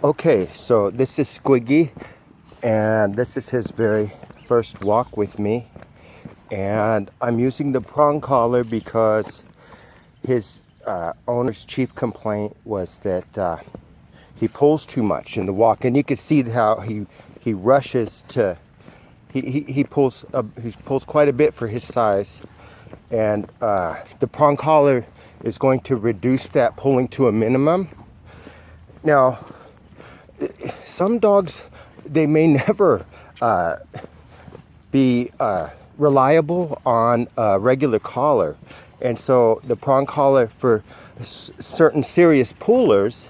Okay, so this is Squiggy, and this is his very first walk with me. And I'm using the prong collar because his owner's chief complaint was that he pulls too much in the walk, and you can see how he rushes to. He pulls quite a bit for his size, and the prong collar is going to reduce that pulling to a minimum. Now, some dogs, they may never be reliable on a regular collar, and so the prong collar for certain serious pullers,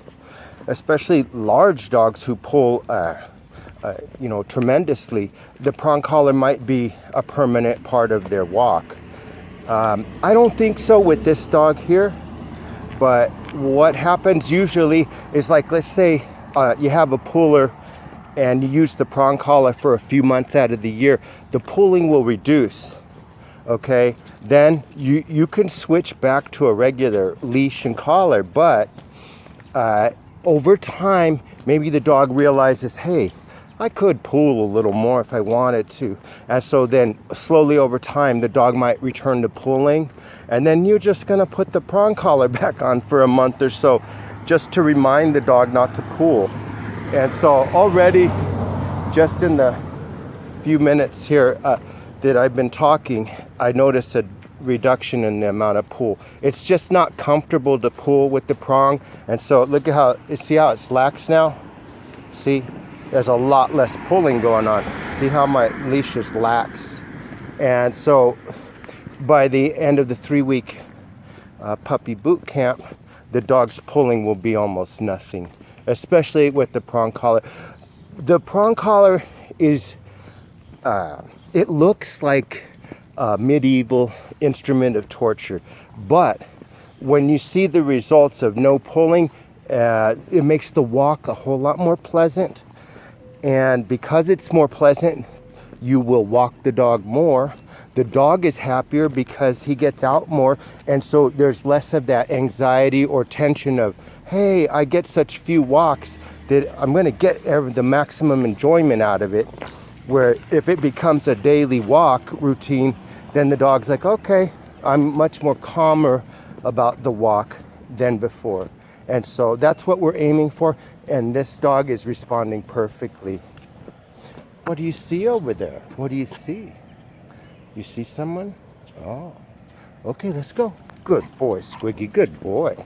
especially large dogs who pull tremendously, the prong collar might be a permanent part of their walk. I don't think so with this dog here, but what happens usually is, like, let's say you have a puller and you use the prong collar for a few months out of the year, the pulling will reduce. Okay, then you can switch back to a regular leash and collar, but over time, maybe the dog realizes, hey, I could pull a little more if I wanted to. And so then slowly over time, the dog might return to pulling. And then you're just gonna put the prong collar back on for a month or so, just to remind the dog not to pull. And so already, just in the few minutes here that I've been talking, I noticed a reduction in the amount of pull. It's just not comfortable to pull with the prong. And so look at how, see how it's lax now? See? There's a lot less pulling going on. See how my leash is lax? And so by the end of the 3-week puppy boot camp, the dog's pulling will be almost nothing, especially with the prong collar. The prong collar is, it looks like a medieval instrument of torture, but when you see the results of no pulling, it makes the walk a whole lot more pleasant. And because it's more pleasant, you will walk the dog more. The dog is happier because he gets out more, and so there's less of that anxiety or tension of, hey, I get such few walks that I'm going to get the maximum enjoyment out of it. Where if it becomes a daily walk routine, then the dog's like, okay, I'm much more calmer about the walk than before. And so that's what we're aiming for, and this dog is responding perfectly. What do you see over there? What do you see? You see someone? Oh, okay, let's go. Good boy, Squiggy, good boy.